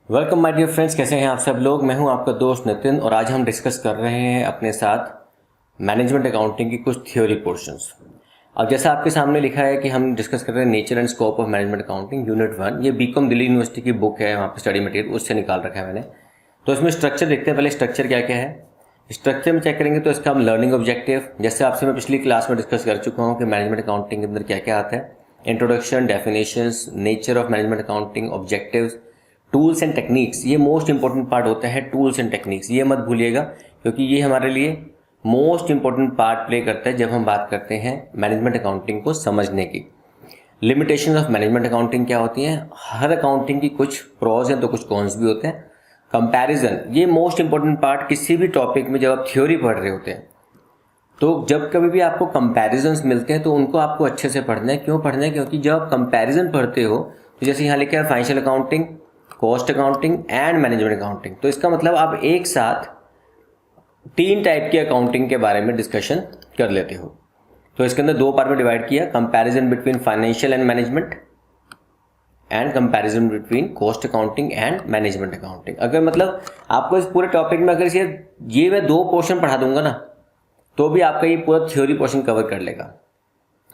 Welcome my dear friends, कैसे हैं आप सब लोग। मैं हूं आपका दोस्त नितिन और आज हम डिस्कस कर रहे हैं अपने साथ मैनेजमेंट अकाउंटिंग की कुछ थ्योरी पोर्शंस। अब जैसा आपके सामने लिखा है कि हम डिस्कस कर रहे हैं nature and scope of management accounting unit 1। ये बीकॉम दिल्ली यूनिवर्सिटी की बुक है, वहाँ पे स्टडी मटेरियल उससे निकाल रखा है मैंने। तो इसमें स्ट्रक्चर देखते हैं, पहले स्ट्रक्चर क्या क्या है। स्ट्रक्चर में चेक करेंगे तो इसका हम लर्निंग ऑब्जेक्टिव, जैसे आपसे मैं पिछली क्लास में डिस्कस कर चुका हूँ कि मैनेजमेंट अकाउंटिंग के अंदर क्या क्या आता है। Introduction, definitions, nature of management accounting, objectives, tools and techniques. ये मोस्ट इंपॉर्टेंट पार्ट होता है, टूल्स एंड टेक्निक्स, ये मत भूलिएगा क्योंकि ये हमारे लिए मोस्ट इंपॉर्टेंट पार्ट प्ले करता है जब हम बात करते हैं मैनेजमेंट अकाउंटिंग को समझने की। लिमिटेशन ऑफ मैनेजमेंट अकाउंटिंग क्या होती है, हर अकाउंटिंग की कुछ प्रोज हैं तो कुछ कॉन्स भी होते हैं। कंपैरिजन, ये मोस्ट इंपॉर्टेंट पार्ट किसी भी टॉपिक में जब आप थ्योरी पढ़ रहे होते हैं तो जब कभी भी आपको कंपैरिजन्स मिलते हैं तो उनको आपको अच्छे से पढ़ना है। क्यों पढ़ना है? क्योंकि जब आप कंपैरिजन पढ़ते हो तो जैसे यहाँ लिखा है financial accounting, cost accounting and management accounting, तो इसका मतलब आप एक साथ 3 टाइप की अकाउंटिंग के बारे में डिस्कशन कर लेते हो। तो इसके अंदर 2 पार्ट में डिवाइड किया, comparison between financial and management and comparison between cost accounting and management accounting. अगर मतलब आपको इस पूरे टॉपिक में अगर ये मैं 2 पोर्शन पढ़ा दूंगा ना तो भी आपका ये पूरा थ्योरी पोर्शन कवर कर लेगा।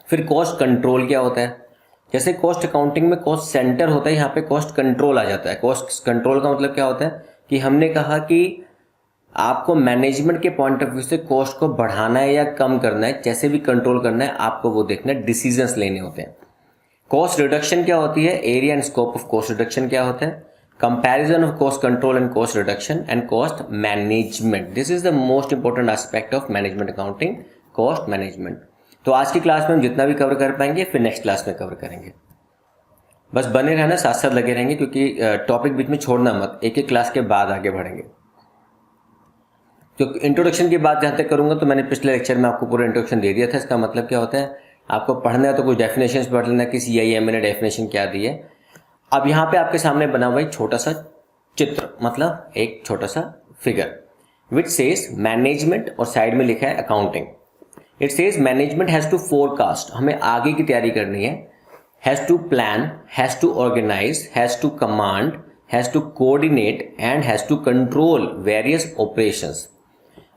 फिर कॉस्ट कंट्रोल क्या होता है, जैसे कॉस्ट अकाउंटिंग में कॉस्ट सेंटर होता है, यहाँ पे कॉस्ट कंट्रोल आ जाता है। कॉस्ट कंट्रोल का मतलब क्या होता है कि हमने कहा कि आपको मैनेजमेंट के पॉइंट ऑफ व्यू से कॉस्ट को बढ़ाना है या कम करना है, जैसे भी कंट्रोल करना है आपको वो देखना है, डिसीजंस लेने होते हैं। कॉस्ट रिडक्शन क्या होती है, area and scope of cost reduction क्या होता है, comparison of cost control and cost reduction and cost management. This is the most important aspect of management accounting, cost management. तो आज की क्लास में हम जितना भी कवर कर पाएंगे फिर नेक्स्ट क्लास में कवर करेंगे। बस बने रहना, साथ साथ लगे रहेंगे क्योंकि टॉपिक बीच में छोड़ना मत, एक एक क्लास के बाद आगे बढ़ेंगे। तो इंट्रोडक्शन की बात जहाँ तक करूँगा तो मैंने पिछले लेक्चर में आपको पूरा इंट्रोडक्शन दे दिया था। इसका मतलब क्या होता है, आपको पढ़ना है तो कुछ डेफिनेशंस पढ़ लेना कि CIMA ने डेफिनेशन क्या दी है। अब यहाँ पे आपके सामने बना हुआ एक छोटा सा चित्र, मतलब एक छोटा सा फिगर विच सेज मैनेजमेंट और साइड में लिखा है accounting. It says management has to forecast, हमें आगे की तैयारी करनी है, has to plan, has to organise, has to command, has to coordinate and has to control various operations.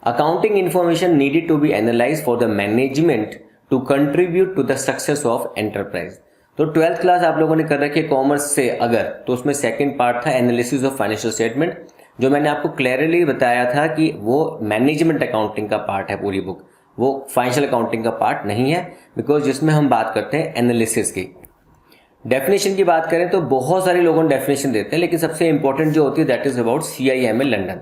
Accounting information needed to be analyse for the management to contribute to the success of enterprise. तो 12th class आप लोगों ने कर रखी है commerce से अगर, तो उसमें सेकंड पार्ट था एनालिसिस ऑफ फाइनेंशियल स्टेटमेंट, जो मैंने आपको क्लियरली बताया था कि वो मैनेजमेंट अकाउंटिंग का पार्ट है पूरी बुक, वो फाइनेंशियल अकाउंटिंग का पार्ट नहीं है, बिकॉज जिसमें हम बात करते हैं एनालिसिस की। डेफिनेशन की बात करें तो बहुत सारे लोगों ने डेफिनेशन देते हैं, लेकिन सबसे इंपॉर्टेंट जो होती है that is about CIMA London,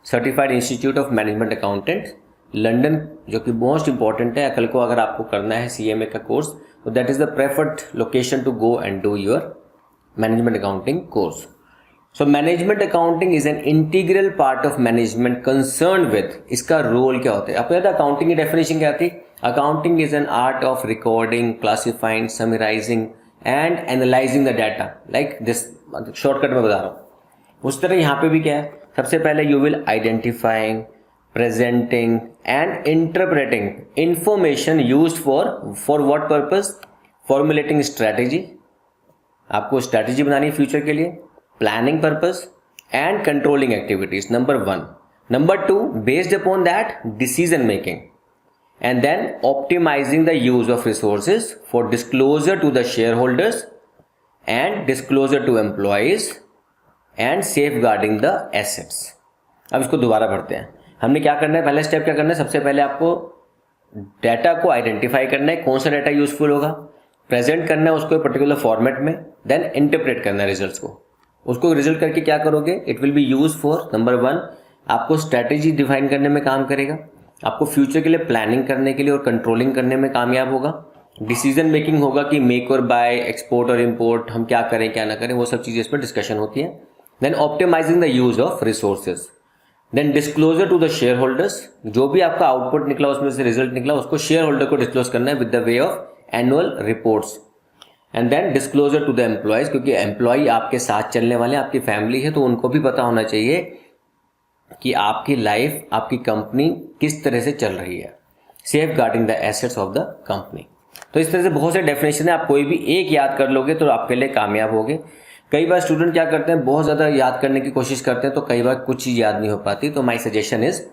certified institute of management accountant London, जो कि मोस्ट इंपॉर्टेंट है। कल को अगर आपको करना है CMA का कोर्स तो that is the preferred location to go and do your management accounting course. So management accounting is an integral part of management concern with, इसका रोल क्या होता है। आपको याद है अकाउंटिंग की डेफिनेशन क्या थी, accounting is an art of recording, classifying, summarising and analysing the data, like this, shortcut में बता रहा हूँ। उस तरह यहाँ पे भी क्या है, सबसे पहले you will identifying, presenting and interpreting information used for what purpose, formulating strategy, आपको स्ट्रैटेजी बनानी है फ्यूचर के लिए, planning purpose and controlling activities, number 1। Number 2, based upon that decision making, and then optimising the use of resources for disclosure to the shareholders and disclosure to employees and safeguarding the assets. अब इसको दोबारा पढ़ते हैं। हमने क्या करना है, पहला स्टेप क्या करना है, सबसे पहले आपको डाटा को आइडेंटिफाई करना है, कौन सा डाटा यूजफुल होगा, प्रेजेंट करना है उसको पर्टिकुलर फॉर्मेट में, देन इंटरप्रेट करना है रिजल्ट्स को। उसको रिजल्ट करके क्या करोगे, it will be use for number 1, आपको स्ट्रैटेजी डिफाइन करने में काम करेगा, आपको फ्यूचर के लिए प्लानिंग करने के लिए और कंट्रोलिंग करने में कामयाब होगा, डिसीजन मेकिंग होगा कि मेक और बाय, एक्सपोर्ट और इम्पोर्ट, हम क्या करें क्या ना करें, वो सब चीज़ें इस पर डिस्कशन होती है। Then optimising the use of resources, then disclosure to the shareholders, जो भी आपका आउटपुट निकला उसमें से रिजल्ट निकला उसको शेयर होल्डर को डिस्क्लोज करना है with the way of annual reports, and then disclosure to the employees, क्योंकि एम्प्लॉय आपके साथ चलने वाले, आपकी फैमिली है, तो उनको भी पता होना चाहिए कि आपकी लाइफ, आपकी कंपनी किस तरह से चल रही है, safeguarding the assets of the company. तो इस तरह से बहुत से डेफिनेशन है, आप कोई भी एक याद कर लोगे तो आपके लिए कामयाब होगे। कई बार स्टूडेंट क्या करते हैं, बहुत ज़्यादा याद करने की कोशिश करते हैं तो कई बार कुछ चीज़ याद नहीं हो पाती। तो माई सजेशन इज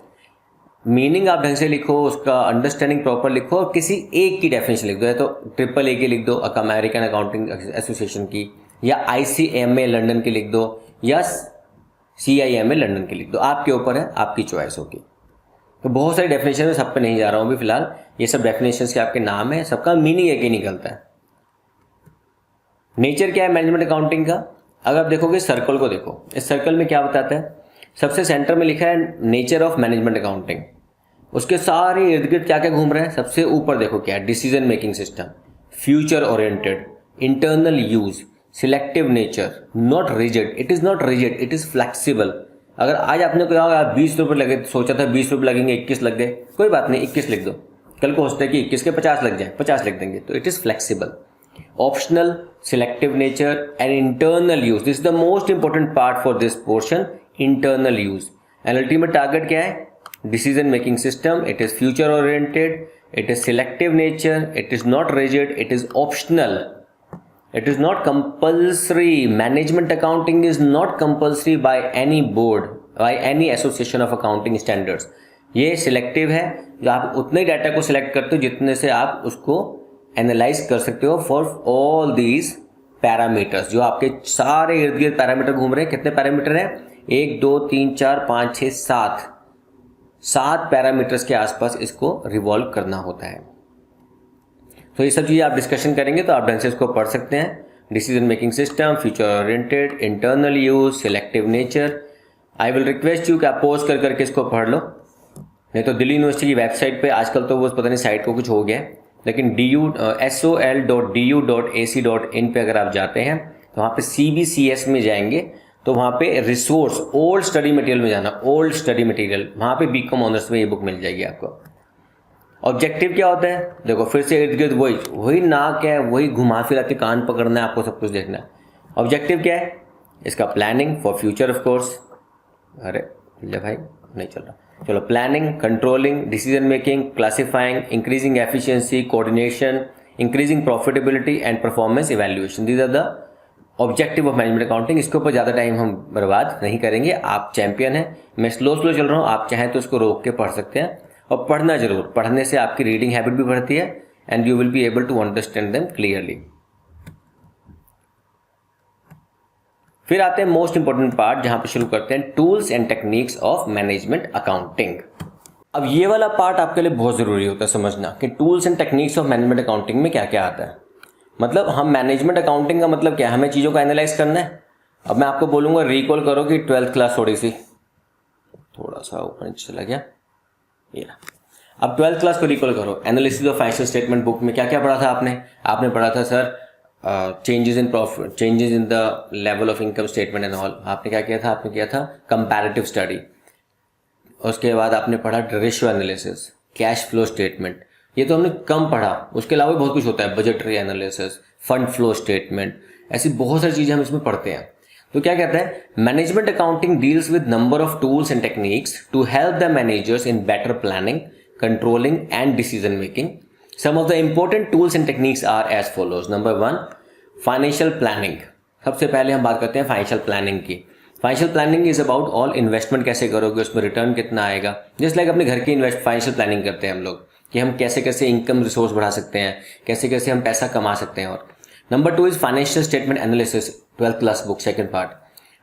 मीनिंग आप ढंग से लिखो, उसका अंडरस्टैंडिंग प्रॉपर लिखो और किसी एक की डेफिनेशन लिख दो। या तो ट्रिपल ए की लिख दो, अमेरिकन अकाउंटिंग एसोसिएशन की, या ICMA लंदन की लिख दो, या CIMA लंदन की लिख दो। आपके ऊपर है, आपकी चॉइस होगी। तो बहुत सारी डेफिनेशन है, सब पे नहीं जा रहा हूँ अभी फिलहाल। ये सब डेफिनेशन के आपके नाम है, सबका मीनिंग एक ही निकलता है। नेचर क्या है मैनेजमेंट अकाउंटिंग का? अगर आप देखोगे सर्कल को देखो, इस सर्कल में क्या बताता है, सबसे सेंटर में लिखा है नेचर ऑफ मैनेजमेंट अकाउंटिंग। उसके सारे इर्द गिर्द क्या क्या घूम रहे हैं, सबसे ऊपर देखो क्या है, decision making system, future oriented, internal use, selective nature, not rigid, it is not rigid, it is flexible. अगर आज आपने कहा 20 रुपये लगे, सोचा था 20 रुपये लगेंगे, 21 लग गए, कोई बात नहीं, 21 लिख दो। कल को हो सकता है कि 21 के 50 लग जाए, 50 लिख देंगे। तो it is flexible, optional, selective nature and internal use. This is the most important part for this portion, internal use. And ultimate target क्या है, decision making system, it is future oriented, it is selective nature, it is not rigid, it is optional, it is not compulsory. Management accounting is not compulsory by any board, by any association of accounting standards. ये selective है, जो आप उतने data को select करते हो जितने से आप उसको एनालाइज कर सकते हो फॉर ऑल दीज पैरामीटर्स। जो आपके सारे इर्द गिर्द पैरामीटर घूम रहे हैं, कितने पैरामीटर हैं, 1 2 3 4 5 6 7 पैरामीटर्स के आसपास इसको रिवॉल्व करना होता है। तो ये सब चीज़ें आप डिस्कशन करेंगे तो आप ढंग से इसको पढ़ सकते हैं। Decision making system, future oriented, internal use, selective nature. I will request you कि आप पोस्ट कर करके इसको पढ़ लो, नहीं तो दिल्ली यूनिवर्सिटी की वेबसाइट पे आजकल तो वो पता नहीं साइट को कुछ हो गया है, लेकिन sol.du.ac.in पे अगर आप जाते हैं तो वहाँ पे CBCS में जाएंगे तो वहाँ पे रिसोर्स ओल्ड स्टडी मटेरियल में जाना, ओल्ड स्टडी मटेरियल, वहाँ पे BCom ऑनर्स में ये बुक मिल जाएगी आपको। ऑब्जेक्टिव क्या होता है, देखो फिर से इर्द गिर्द वही नाक है, वही घुमा फिरा के कान पकड़ना है, आपको सब कुछ देखना है। ऑब्जेक्टिव क्या है इसका, planning for future of course. अरे ले भाई नहीं चल रहा, चलो, planning, controlling, decision making, classifying, increasing efficiency, coordination, increasing profitability and performance evaluation. These are the objective of management accounting. इसके ऊपर ज़्यादा टाइम हम बर्बाद नहीं करेंगे, आप चैंपियन हैं, मैं स्लो चल रहा हूँ, आप चाहें तो इसको रोक के पढ़ सकते हैं और पढ़ना जरूर। पढ़ने से आपकी रीडिंग हैबिट भी बढ़ती है and you will be able to understand them clearly. फिर आते हैं मोस्ट इंपॉर्टेंट पार्ट, जहां पे शुरू करते हैं tools and techniques of management accounting. अब ये वाला पार्ट आपके लिए बहुत जरूरी होता है समझना कि tools and techniques of management accounting में क्या क्या आता है। मतलब हम मैनेजमेंट अकाउंटिंग का मतलब क्या है, हमें चीज़ों को एनालाइज करना है। अब मैं आपको बोलूँगा रिकॉल करो कि 12th क्लास थोड़ा सा ऊपर नीचे चला गया, ये अब 12th क्लास को रिकॉल करो। Analysis of financial statement book में क्या क्या पढ़ा था आपने पढ़ा था sir changes in profit, changes in the level of income statement and all. आपने क्या किया था, आपने किया था कंपैरेटिव स्टडी। उसके बाद आपने पढ़ा ratio analysis, cash flow statement, ये तो हमने कम पढ़ा। उसके अलावा भी बहुत कुछ होता है, budgetary analysis, fund flow statement, ऐसी बहुत सारी चीजें हम इसमें पढ़ते हैं। तो क्या कहता है, management accounting deals with number of tools and techniques to help the managers in better planning, controlling and decision making. Some of the important tools and techniques are as follows. Number 1, financial planning. सबसे पहले हम बात करते हैं financial planning की। Financial planning is about all investment कैसे करोगे, उसमें रिटर्न कितना आएगा। जस्ट लाइक अपने घर की फाइनेंशियल प्लानिंग करते हैं हम लोग कि हम कैसे कैसे इनकम रिसोर्स बढ़ा सकते हैं, कैसे कैसे हम पैसा कमा सकते हैं। और number 2 is financial statement analysis, 12th class book, second part.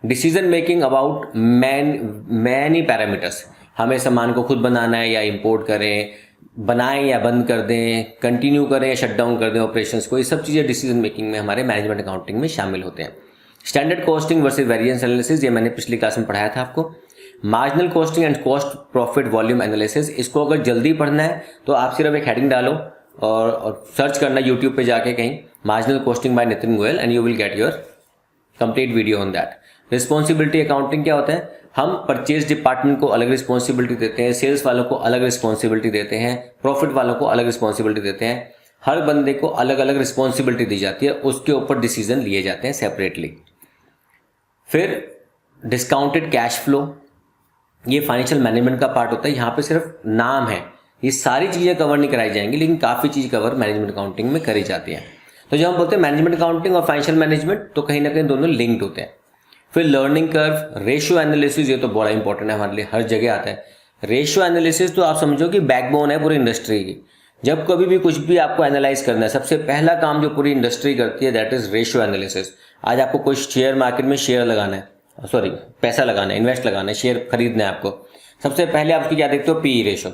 Decision making about many parameters, हमें सामान को खुद बनाना है या इम्पोर्ट करें, बनाएं या बंद कर दें, कंटिन्यू करें या शट डाउन कर दें ऑपरेशंस को, ये सब चीज़ें डिसीजन मेकिंग में हमारे मैनेजमेंट अकाउंटिंग में शामिल होते हैं। Standard costing versus variance analysis, ये मैंने पिछली क्लास में पढ़ाया था आपको। Marginal costing and cost profit volume analysis, इसको अगर जल्दी पढ़ना है तो आप सिर्फ एक हेडिंग डालो और सर्च करना यूट्यूब पे जाके कहीं marginal costing by Nitin Goyal and you will get your complete video on that. Responsibility accounting क्या होता है, हम परचेज डिपार्टमेंट को अलग रिस्पॉन्सिबिलिटी देते हैं, सेल्स वालों को अलग रिस्पॉन्सिबिलिटी देते हैं, प्रॉफिट वालों को अलग रिस्पॉन्सिबिलिटी देते हैं। हर बंदे को अलग अलग रिस्पॉन्सिबिलिटी दी जाती है, उसके ऊपर डिसीजन लिए जाते हैं सेपरेटली। फिर डिस्काउंटेड कैश फ्लो, ये फाइनेंशियल मैनेजमेंट का पार्ट होता है। यहाँ पे सिर्फ नाम है, ये सारी चीज़ें कवर नहीं कराई जाएंगी, लेकिन काफ़ी चीज़ कवर मैनेजमेंट अकाउंटिंग में करी जाती है। तो जब हम बोलते हैं मैनेजमेंट अकाउंटिंग और फाइनेंशियल मैनेजमेंट, तो कहीं ना कहीं दोनों लिंक्ड होते हैं। फिर लर्निंग कर्व, रेशियो एनालिसिस, ये तो बड़ा इंपॉर्टेंट है हमारे लिए, हर जगह आता है। रेशियो एनालिसिस तो आप समझो कि बैकबोन है पूरी इंडस्ट्री की। जब कभी भी कुछ भी आपको एनालाइज करना है, सबसे पहला काम जो पूरी इंडस्ट्री करती है दैट इज रेशियो एनालिसिस। आज आपको कोई शेयर मार्केट में शेयर लगाना है, सॉरी पैसा लगाना है, इन्वेस्ट लगाना है, शेयर खरीदना है आपको, सबसे पहले आपकी क्या देखते हो, पीई रेशो।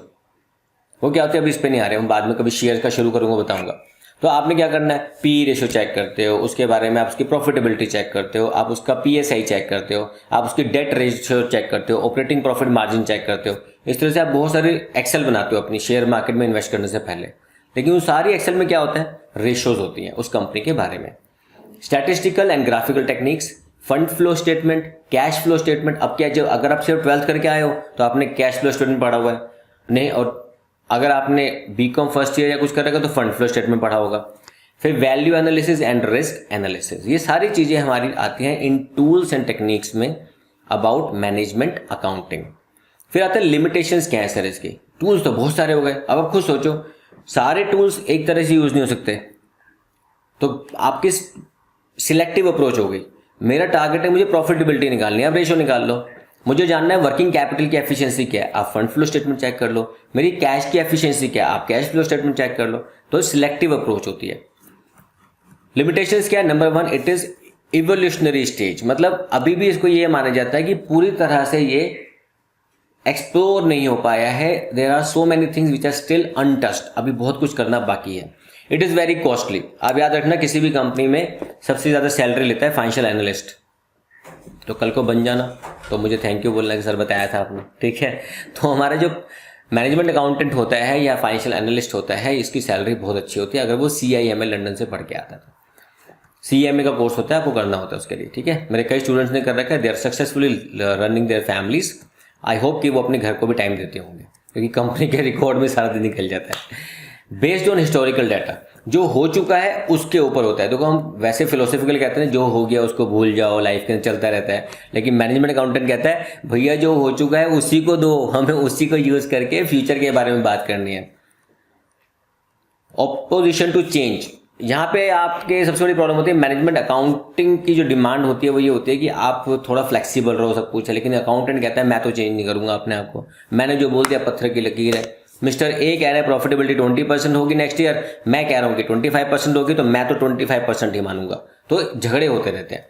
वो क्या होती है अभी इस पे नहीं आ रहे, हम बाद में कभी शेयर का शुरू करूंगा बताऊंगा। तो आपने क्या करना है, पीई रेशो चेक करते हो, उसके बारे में आप उसकी प्रॉफिटेबिलिटी चेक करते हो, आप उसका पीएसआई चेक करते हो, आप उसकी डेट रेशियो चेक करते हो, ऑपरेटिंग प्रॉफिट मार्जिन चेक करते हो। इस तरह से आप बहुत सारे एक्सेल बनाते हो अपनी शेयर मार्केट में इन्वेस्ट करने से पहले। लेकिन उस सारी एक्सेल में क्या होता है, रेशोज होती हैं उस कंपनी के बारे में। Statistical and graphical techniques, fund flow statement, cash flow statement. अब क्या, जब अगर आप सिर्फ 12th करके आए हो तो आपने कैश फ्लो स्टेटमेंट पढ़ा हुआ है नहीं, और अगर आपने बीकॉम फर्स्ट ईयर या कुछ करेगा तो फंड फ्लो स्टेटमेंट पढ़ा होगा। फिर value analysis and risk analysis, ये सारी चीजें हमारी आती हैं इन टूल्स एंड टेक्निक्स में अबाउट मैनेजमेंट अकाउंटिंग। फिर आते हैं लिमिटेशंस क्या है सर इसकी। टूल्स तो बहुत सारे हो गए, अब आप खुद सोचो सारे टूल्स एक तरह से यूज नहीं हो सकते, तो आपकी सिलेक्टिव अप्रोच हो गई। मेरा टारगेट है मुझे प्रॉफिटेबिलिटी निकालनी है, आप रेशो निकाल लो। मुझे जानना है वर्किंग कैपिटल की एफिशिएंसी क्या है, आप फंड फ्लो स्टेटमेंट चेक कर लो। मेरी कैश की एफिशिएंसी क्या है, आप कैश फ्लो स्टेटमेंट चेक कर लो। तो सिलेक्टिव अप्रोच होती है। लिमिटेशंस क्या है, number 1 it is evolutionary stage, मतलब अभी भी इसको ये माना जाता है कि पूरी तरह से ये एक्सप्लोर नहीं हो पाया है। There are so many things which are still untouched, अभी बहुत कुछ करना बाकी है। It is very costly. आप याद रखना किसी भी कंपनी में सबसे ज्यादा सैलरी लेता है फाइनेंशियल एनालिस्ट। तो कल को बन जाना तो मुझे थैंक यू बोलना कि सर बताया था आपने, ठीक है। तो हमारा जो मैनेजमेंट अकाउंटेंट होता है या फाइनेंशियल एनालिस्ट होता है, इसकी सैलरी बहुत अच्छी होती है अगर वो CIMA लंदन से पढ़ के आता है। CMA का कोर्स होता है, आपको करना होता है उसके लिए, ठीक है। मेरे कई स्टूडेंट्स ने कर रखा है, they are successfully running their families. I hope कि वो अपने घर को भी टाइम देते होंगे, क्योंकि कंपनी के रिकॉर्ड में सारा दिन निकल जाता है। बेस्ड ऑन हिस्टोरिकल डाटा, जो हो चुका है उसके ऊपर होता है। देखो हम वैसे फिलोसफिकल कहते हैं जो हो गया उसको भूल जाओ, लाइफ के अंदर चलता रहता है, लेकिन मैनेजमेंट अकाउंटेंट कहता है भैया जो हो चुका है उसी को दो, हमें उसी को यूज करके फ्यूचर के बारे में बात करनी है। ऑपोजिशन टू चेंज, यहाँ पे आपके सबसे बड़ी प्रॉब्लम होती है मैनेजमेंट अकाउंटिंग की जो डिमांड होती है वो ये होती है कि आप थोड़ा फ्लेक्सिबल रहो, सब कुछ है, लेकिन अकाउंटेंट कहता है मैं तो चेंज नहीं करूंगा अपने आप को, मैंने जो बोल दिया पत्थर की लकीर है। मिस्टर ए कह रहे हैं प्रॉफिटेबिलिटी 20% होगी नेक्स्ट ईयर, मैं कह रहा हूं कि 25% होगी, तो मैं तो 25% ही मानूंगा। तो झगड़े होते रहते हैं।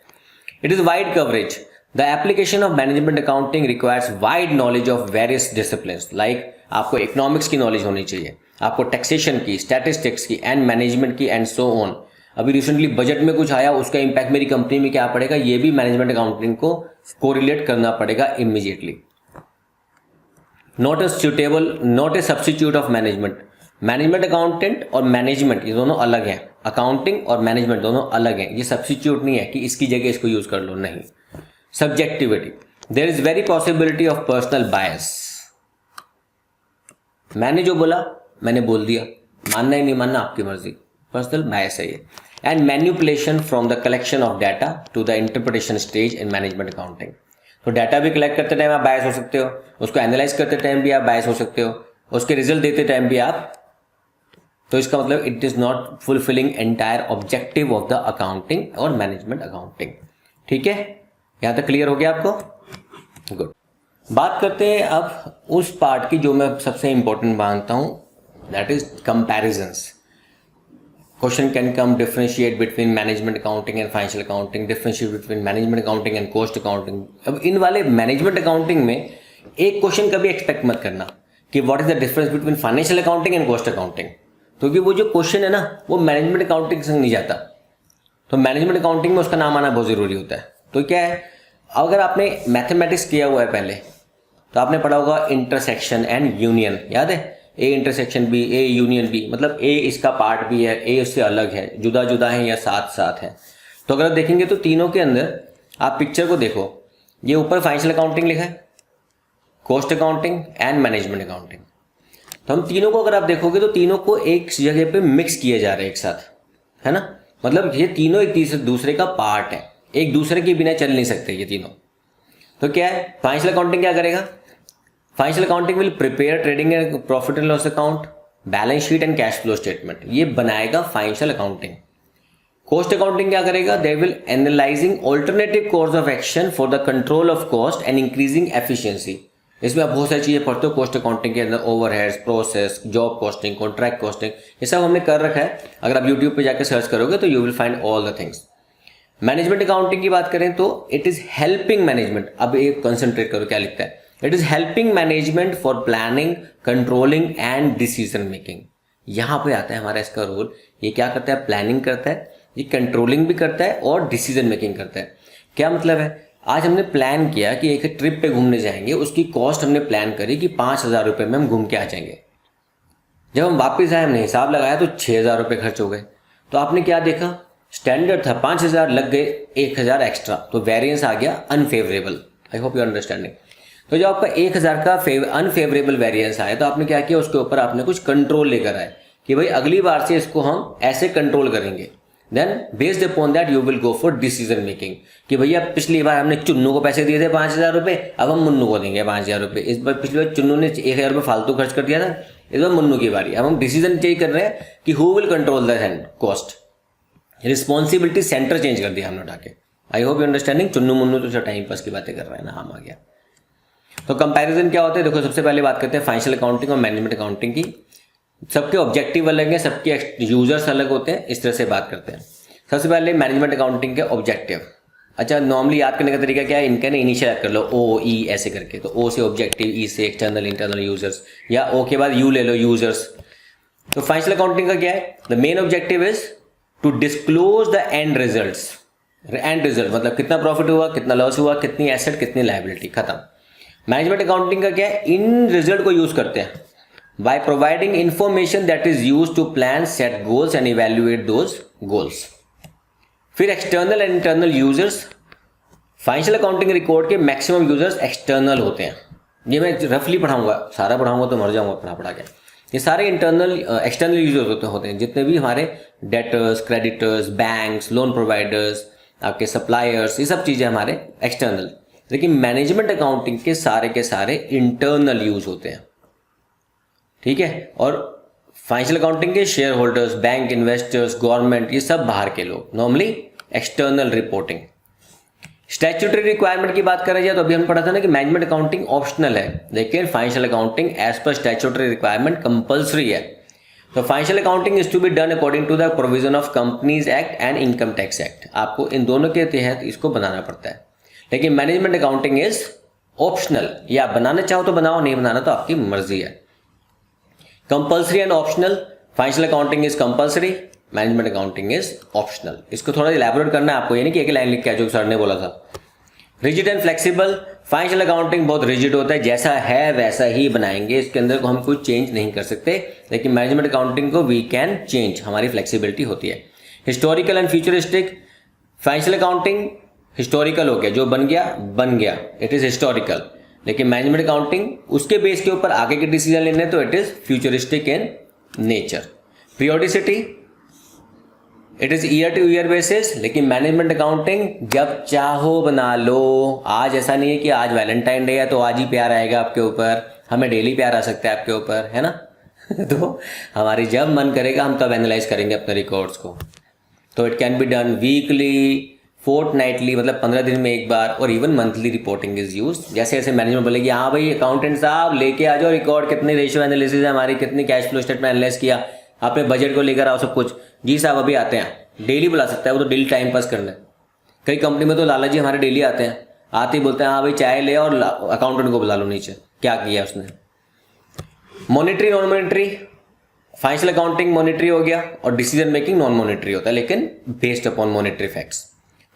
It is wide coverage, the application of management accounting requires wide knowledge of various disciplines, like आपको इकोनॉमिक्स की नॉलेज होनी चाहिए, आपको टैक्सेशन की, स्टैटिस्टिक्स की एंड मैनेजमेंट की एंड सो ऑन। अभी रिसेंटली बजट में कुछ आया, उसका इंपैक्ट मेरी कंपनी में क्या पड़ेगा, ये भी मैनेजमेंट अकाउंटिंग को कोरिलेट करना पड़ेगा immediately. Not a substitute of management. Management accountant और मैनेजमेंट ये दोनों अलग हैं, अकाउंटिंग और मैनेजमेंट दोनों अलग हैं। ये सब्स्टिट्यूट नहीं है कि इसकी जगह इसको यूज कर लो, नहीं। Subjectivity, there is very possibility of personal bias. मैंने जो बोला मैंने बोल दिया, मानना ही नहीं मानना आपकी मर्जी, पर्सनल बायस है ये। And manipulation from the collection of data to the interpretation stage in management accounting. तो डाटा भी कलेक्ट करते टाइम आप बायस हो सकते हो, उसको एनालाइज करते टाइम भी आप बायस हो सकते हो, उसके रिजल्ट देते टाइम भी आप। तो इसका मतलब it is not fulfilling entire objective of the accounting और मैनेजमेंट अकाउंटिंग, ठीक है। यहां तक क्लियर हो गया आपको, गुड। बात करते हैं अब उस पार्ट की जो मैं सबसे इंपॉर्टेंट मानता हूं, that is comparisons. Question can come differentiate between management accounting and financial accounting, differentiate between management accounting and cost accounting. अब इन वाले मैनेजमेंट अकाउंटिंग में एक क्वेश्चन कभी एक्सपेक्ट मत करना कि what is the difference between financial accounting and cost accounting, क्योंकि वो जो क्वेश्चन है ना वो मैनेजमेंट अकाउंटिंग से नहीं जाता। तो मैनेजमेंट अकाउंटिंग में उसका नाम आना बहुत जरूरी होता है। तो क्या है, अगर आपने मैथमेटिक्स किया हुआ है पहले तो आपने पढ़ा होगा इंटरसेक्शन एंड यूनियन, याद है, A intersection B, A union B, मतलब ए इसका पार्ट भी है, ए उससे अलग है, जुदा जुदा है या साथ साथ है। तो अगर आप देखेंगे तो तीनों के अंदर आप पिक्चर को देखो, ये ऊपर फाइनेंशियल अकाउंटिंग लिखा है, cost accounting and management accounting. तो हम तीनों को अगर आप देखोगे तो तीनों को एक जगह पे मिक्स किए जा रहे हैं एक साथ, है ना। मतलब ये तीनों एक दूसरे का पार्ट है, एक दूसरे के बिना चल नहीं सकते ये तीनों। तो क्या है, फाइनेंशियल अकाउंटिंग क्या करेगा, financial accounting will prepare trading and profit and loss account, balance sheet and cash flow statement, ये बनाएगा फाइनेंशियल अकाउंटिंग। कॉस्ट अकाउंटिंग क्या करेगा? They will analysing alternative course of action for the control of cost and increasing efficiency. इसमें आप बहुत सारी चीजें पढ़ते हो कॉस्ट अकाउंटिंग के अंदर, overheads, process, job costing, contract costing, ये सब हमने कर रखा है। अगर आप यूट्यूब पे जाकर सर्च करोगे तो you will find all the things. Management accounting की बात करें तो इट इज हेल्पिंग मैनेजमेंट। अब एक कंसंट्रेट करो क्या लिखता है, it is helping management for planning, controlling and decision making. यहां पे आता है हमारा इसका रोल। ये क्या करता है? प्लानिंग करता है, ये कंट्रोलिंग भी करता है और डिसीजन मेकिंग करता है। क्या मतलब है? आज हमने प्लान किया कि एक ट्रिप पे घूमने जाएंगे, उसकी कॉस्ट हमने प्लान करी कि 5,000 रुपये में हम घूम के आ जाएंगे। जब हम वापस आए, हमने हिसाब लगाया तो 6,000 रुपये खर्च हो गए। तो आपने क्या देखा? स्टैंडर्ड था 5,000, लग गए 1,000 एक्स्ट्रा, तो वेरिएंस आ गया unfavourable. I hope you understanding. तो जब आपका 1,000 का अनफेवरेबल वेरिएंस आया तो आपने क्या किया? उसके ऊपर आपने कुछ कंट्रोल लेकर आए कि भाई अगली बार से इसको हम ऐसे कंट्रोल करेंगे। Then based upon that you will go for decision making कि भैया पिछली बार हमने चुन्नू को पैसे दिए थे 5,000 रुपये, अब हम मुन्नू को देंगे 5,000 रुपये। इस बार पिछली बार चुन्नू ने 1,000 रुपये फालतू खर्च कर दिया था, इस बार मुन्नू की बारी। अब हम डिसीजन चेंज कर रहे हैं कि who will control the cost. Responsibility centre change कर दिया हमने उठा के। I hope you understanding. Chunnu Munnu तो टाइम पास की बातें कर रहा है ना, हम आ गया। तो कंपैरिजन क्या होता है? देखो, सबसे पहले बात करते हैं फाइनेंशियल अकाउंटिंग और मैनेजमेंट अकाउंटिंग की। सबके ऑब्जेक्टिव अलग हैं, सबके यूजर्स अलग होते हैं, इस तरह से बात करते हैं। सबसे पहले मैनेजमेंट अकाउंटिंग के ऑब्जेक्टिव। अच्छा, नॉर्मली याद करने का तरीका क्या है? इनका ना इनिशियल याद कर लो, ओ ई ऐसे करके। तो ओ से ऑब्जेक्टिव, ई से एक्सटर्नल इंटरनल यूजर्स, या ओ के बाद यू ले लो, यूजर्स। तो फाइनेंशियल अकाउंटिंग का क्या है? The main objective is to disclose the end results. End result मतलब कितना प्रॉफिट हुआ, कितना लॉस हुआ, कितनी एसेट, कितनी लायबिलिटी, खत्म। मैनेजमेंट अकाउंटिंग का क्या है? इन रिजल्ट को यूज करते हैं by providing information that is used to plan, set goals and evaluate those goals। फिर external and internal users. Financial accounting record के मैक्सिमम यूजर्स एक्सटर्नल होते हैं। ये मैं रफली पढ़ाऊंगा, सारा पढ़ाऊंगा तो मर जाऊंगा पढ़ा के। ये सारे इंटरनल एक्सटर्नल यूजर्स होते हैं, जितने भी हमारे debtors, creditors, banks, loan providers, आपके सप्लायर्स, ये सब चीजें हमारे एक्सटर्नल। लेकिन मैनेजमेंट अकाउंटिंग के सारे इंटरनल यूज होते हैं, ठीक है। और फाइनेंशियल अकाउंटिंग के share holders, bank investors, government, ये सब बाहर के लोग, normally external reporting. Statutory requirement की बात करें जाए तो अभी हम पढ़ा था ना कि मैनेजमेंट अकाउंटिंग ऑप्शनल है, लेकिन financial accounting as per statutory requirement compulsory है। तो financial accounting is to be done according to the provision of companies act and income tax act. आपको इन दोनों के तहत इसको बनाना पड़ता है। लेकिन मैनेजमेंट अकाउंटिंग इज ऑप्शनल, या आप बनाना चाहो तो बनाओ, नहीं बनाना तो आपकी मर्जी है। Compulsory and optional. Financial accounting is compulsory, management accounting is optional. इसको थोड़ा इलैबोरेट करना है आपको, ये नहीं कि एक लाइन लिख के जो सर ने बोला था। Rigid and flexible. Financial accounting बहुत रिजिड होता है, जैसा है वैसा ही बनाएंगे, इसके अंदर को हम कुछ चेंज नहीं कर सकते। लेकिन मैनेजमेंट अकाउंटिंग को वी कैन चेंज, हमारी फ्लेक्सिबिलिटी होती है। Historical and futuristic. Financial accounting historical हो गया, जो बन गया, इट इज हिस्टोरिकल। लेकिन मैनेजमेंट अकाउंटिंग उसके बेस के ऊपर आगे के डिसीजन लेने, तो it is futuristic in nature. Periodicity, it is year two year basis. लेकिन मैनेजमेंट अकाउंटिंग जब चाहो बना लो। आज ऐसा नहीं है कि आज वैलेंटाइन डे है तो आज ही प्यार आएगा आपके ऊपर, हमें डेली प्यार आ सकता है आपके ऊपर, है ना। तो हमारी जब मन करेगा हम तब एनालाइज करेंगे अपने रिकॉर्ड्स को। तो it can be done weekly, fortnightly, मतलब 15 दिन में एक बार, और even monthly reporting is use. जैसे जैसे मैनेजमेंट बोलेगी हाँ भाई अकाउंटेंट साहब लेके आ जाओ रिकॉर्ड, कितनी रेशियो एनालिसिस है हमारी, कितनी कैश फ्लो स्टेटमेंट एनालाइज किया, आपने बजट को लेकर आओ सब कुछ। जी साहब अभी आते हैं, डेली बुला सकता है वो तो, डेली टाइम पास करना है। कई कंपनी में तो लाला जी हमारे डेली आते हैं, आते ही बोलते हैं हाँ भाई चाय ले और अकाउंटेंट को बुला लो नीचे, क्या किया उसने। Monetary non monetary. Financial accounting monetary हो गया और डिसीजन मेकिंग नॉन मॉनिटरी होता है, लेकिन based upon monetary facts.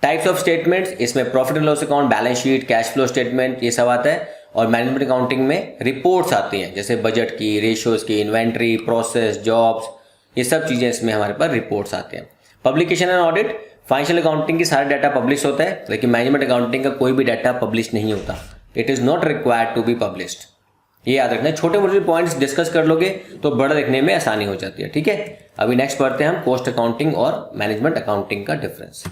Types of statements, इसमें profit and loss account, balance sheet, cash flow statement, ये सब आता है। और मैनेजमेंट अकाउंटिंग में रिपोर्ट्स आती हैं, जैसे बजट की, रेशियोज की, इन्वेंट्री, प्रोसेस, जॉब्स, ये सब चीजें इसमें हमारे पास रिपोर्ट्स आते हैं। Publication and audit. Financial accounting की सारे डाटा पब्लिश होता है, लेकिन मैनेजमेंट अकाउंटिंग का कोई भी डाटा पब्लिश नहीं होता। It is not required to be published. ये याद रखना है, छोटे मोटे पॉइंट्स डिस्कस कर लोगे तो बड़ा लिखने में आसानी हो जाती है, ठीक है। अभी नेक्स्ट पढ़ते हैं हम कॉस्ट अकाउंटिंग और मैनेजमेंट अकाउंटिंग का difference.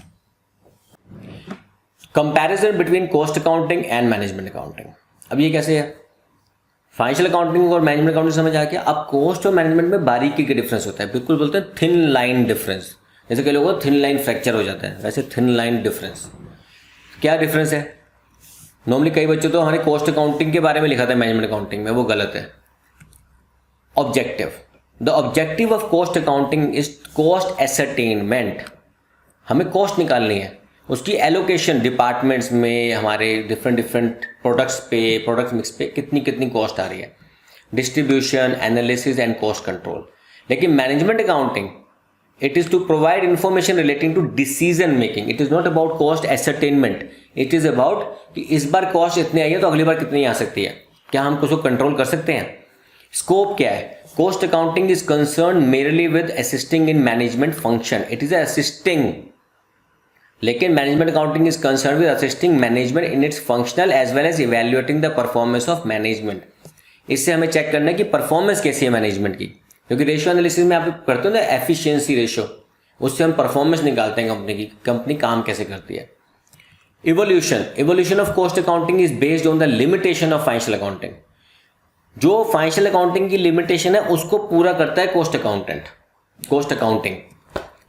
Comparison between cost accounting and management accounting. अब ये कैसे है? फाइनेंशियल अकाउंटिंग और मैनेजमेंट अकाउंटिंग समझ आ गया। अब कॉस्ट और मैनेजमेंट में बारीकी के डिफरेंस होता है, बिल्कुल बोलते हैं थिन लाइन डिफरेंस। जैसे कई लोगों को थिन लाइन फ्रैक्चर हो जाता है, वैसे थिन लाइन डिफरेंस। क्या डिफरेंस है? नॉर्मली कई बच्चों तो हमारे कॉस्ट अकाउंटिंग के बारे में लिखा था मैनेजमेंट अकाउंटिंग में, वो गलत है। Objective, the objective of cost accounting is cost ascertainment. हमें कॉस्ट निकालनी है, उसकी एलोकेशन डिपार्टमेंट्स में हमारे डिफरेंट प्रोडक्ट्स पे, प्रोडक्ट मिक्स पे कितनी कितनी कॉस्ट आ रही है, distribution, analysis and cost control. लेकिन management accounting, it is to provide information relating to decision making. It is not about cost ascertainment. It is about कि इस बार कॉस्ट इतनी आई है तो अगली बार कितनी आ सकती है, क्या हम उसको कंट्रोल कर सकते हैं। स्कोप क्या है? Cost accounting is concern merely with assisting in management function. It is assisting, लेकिन management accounting is concern with assisting management in its functional as well as evaluating the performance of management. इससे हमें check करना है कि performance कैसी है management की, क्योंकि रेशियो एनालिसिस में आप करते हो ना एफिशिएंसी रेशियो, उससे हम परफॉर्मेंस निकालते हैं कंपनी की, कंपनी काम कैसे करती है। Evolution of cost accounting is based on the limitation of financial accounting. जो फाइनेंशियल अकाउंटिंग की लिमिटेशन है उसको पूरा करता है कॉस्ट अकाउंटिंग।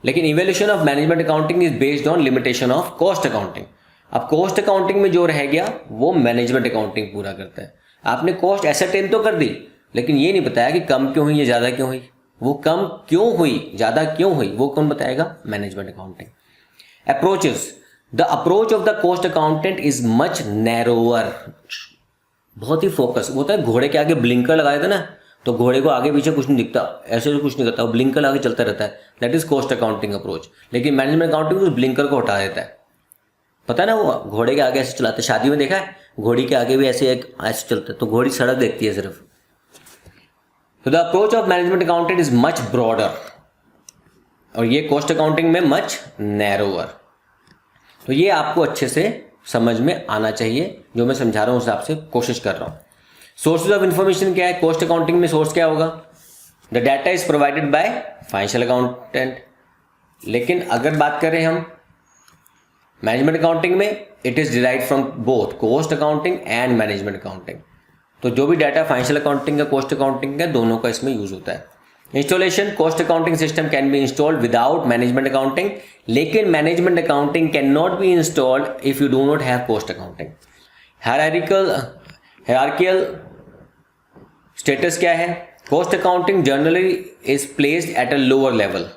लेकिन evolution of management accounting is based on limitation of cost accounting. अब कॉस्ट अकाउंटिंग में जो रह गया वो मैनेजमेंट अकाउंटिंग पूरा करता है। आपने कॉस्ट एसरटेन तो कर दी, लेकिन ये नहीं बताया कि कम क्यों हुई या ज़्यादा क्यों हुई, वो कम क्यों हुई, ज़्यादा क्यों हुई, वो कौन बताएगा? Management accounting. Approaches, the approach of the cost accountant is much narrower. बहुत ही फोकस होता है। घोड़े के आगे ब्लिंकर लगाए थे ना, तो घोड़े को आगे पीछे कुछ नहीं दिखता, ऐसे तो कुछ नहीं करता, वो ब्लिंकर आगे चलता रहता है। That is cost accounting approach. लेकिन मैनेजमेंट अकाउंटिंग उस ब्लिंकर को हटा देता है। पता है ना, वो घोड़े के आगे ऐसे चलाते, शादी में देखा है घोड़ी के आगे भी ऐसे ऐसे चलता है, तो घोड़ी सड़क देखती है सिर्फ। So the approach of management accountant is much broader, और ये कॉस्ट अकाउंटिंग में मच नैरोअर। तो ये आपको अच्छे से समझ में आना चाहिए, जो मैं समझा रहा हूँ उस हिसाब से कोशिश कर रहा हूँ। सोर्सेज ऑफ इंफॉर्मेशन क्या है? कॉस्ट अकाउंटिंग में सोर्स क्या होगा? The data is provided by financial accountant. लेकिन अगर बात करें हम मैनेजमेंट अकाउंटिंग में, it is derived from both cost accounting and management accounting. तो जो भी डाटा फाइनेंशियल अकाउंटिंग का, कॉस्ट अकाउंटिंग का, दोनों का इसमें यूज होता है। Installation, cost accounting system can be installed without management accounting, लेकिन management accounting can not be installed if you do not have cost accounting. Hierarchical status क्या है? Cost accounting generally is placed at a lower level,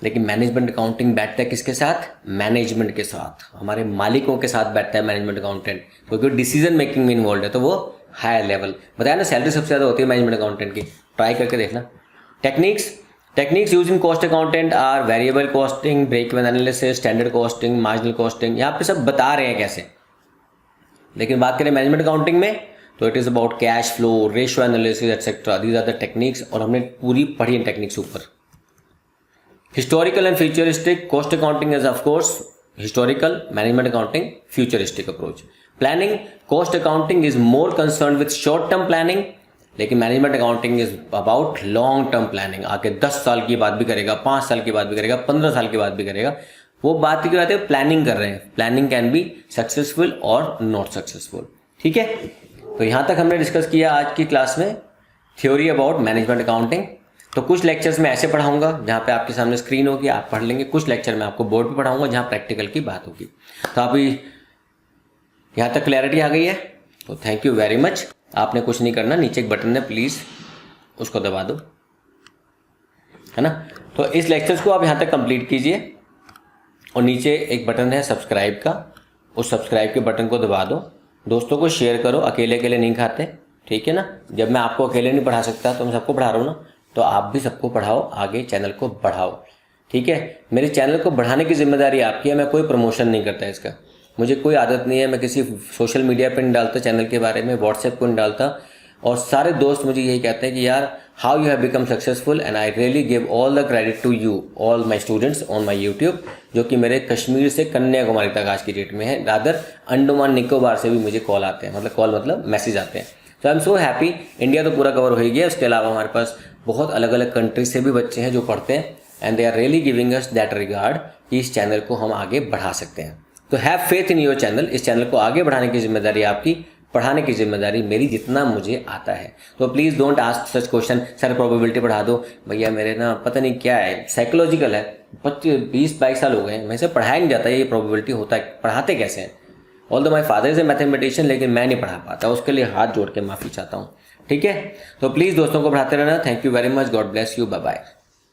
लेकिन management accounting बैठता है किसके साथ? Management के साथ, हमारे मालिकों के साथ बैठता है मैनेजमेंट अकाउंटेंट, क्योंकि डिसीजन मेकिंग में इन्वॉल्व है, तो वो हायर लेवल। बताया ना, सैलरी सबसे ज़्यादा होती है मैनेजमेंट अकाउंटेंट की, ट्राई करके देखना। Techniques use in cost accountant are variable costing, break even analysis, standard costing, marginal costing. यहाँ पे सब बता रहे हैं कैसे। लेकिन बात करें मैनेजमेंट अकाउंटिंग में, तो it is about cash flow, ratio analysis etcetera. These are the techniques, और हमने पूरी पढ़ी है टेक्निक्स ऊपर। Historical and futuristic, cost accounting is of course historical, management accounting futuristic approach. Planning, cost accounting is more concerned with short term planning, लेकिन management accounting is about long term planning. आगे 10 साल की बात भी करेगा, 5 साल की बात भी करेगा, 15 साल की बात भी करेगा। वो बात की बात है, प्लानिंग कर रहे हैं। प्लानिंग कैन बी सक्सेसफुल और नॉट सक्सेसफुल। ठीक है, तो यहाँ तक हमने डिस्कस किया आज की क्लास में थ्योरी अबाउट मैनेजमेंट अकाउंटिंग। तो कुछ लेक्चर्स में ऐसे पढ़ाऊंगा जहाँ पे आपके सामने स्क्रीन होगी, आप पढ़ लेंगे। कुछ लेक्चर में आपको बोर्ड पे पढ़ाऊंगा जहाँ प्रैक्टिकल की बात होगी। तो अभी यहाँ तक क्लैरिटी आ गई है, तो थैंक यू वेरी मच। आपने कुछ नहीं करना, नीचे एक बटन है, प्लीज़ उसको दबा दो, है ना। तो इस लेक्चर्स को आप यहाँ तक कंप्लीट कीजिए, और नीचे एक बटन है सब्सक्राइब का, उस सब्सक्राइब के बटन को दबा दो। दोस्तों को शेयर करो, अकेले अकेले नहीं खाते, ठीक है ना। जब मैं आपको अकेले नहीं पढ़ा सकता तो मैं सबको पढ़ा रहा हूँ ना, तो आप भी सबको पढ़ाओ, आगे चैनल को बढ़ाओ। ठीक है, मेरे चैनल को बढ़ाने की जिम्मेदारी आपकी है। मैं कोई प्रमोशन नहीं करता इसका, मुझे कोई आदत नहीं है, मैं किसी सोशल मीडिया पर नहीं डालता चैनल के बारे में, व्हाट्सएप को नहीं डालता। और सारे दोस्त मुझे यही कहते हैं कि यार how you have become successful, and I really give all the credit to you all my students on my YouTube, जो कि मेरे कश्मीर से कन्याकुमारी तक आज की डेट में है। रादर अंडमान निकोबार से भी मुझे कॉल आते हैं, मतलब कॉल मतलब मैसेज आते हैं। तो I am so happy. India तो पूरा कवर हो ही गया, उसके अलावा हमारे पास बहुत अलग अलग कंट्री से भी बच्चे हैं जो पढ़ते हैं, and they are really giving us that regard कि इस चैनल को हम आगे बढ़ा सकते हैं। तो have faith in your channel. इस चैनल को आगे बढ़ाने की जिम्मेदारी आपकी। पढ़ाने की जिम्मेदारी मेरी जितना मुझे आता है। तो please don't ask such question, sir probability पढ़ा दो। भैया मेरे ना पता नहीं क्या है, साइकोलॉजिकल है, 20-22 साल हो गए हैं, मैं से पढ़ाया नहीं जाता, ये प्रोबेबिलिटी होता है, पढ़ाते कैसे हैं। ऑल दो my father is a mathematician, लेकिन मैं नहीं पढ़ा पाता, उसके लिए हाथ जोड़ के माफ़ी चाहता हूँ। ठीक है, तो प्लीज़ दोस्तों को पढ़ाते रहना। Thank you very much, God bless you, bye bye.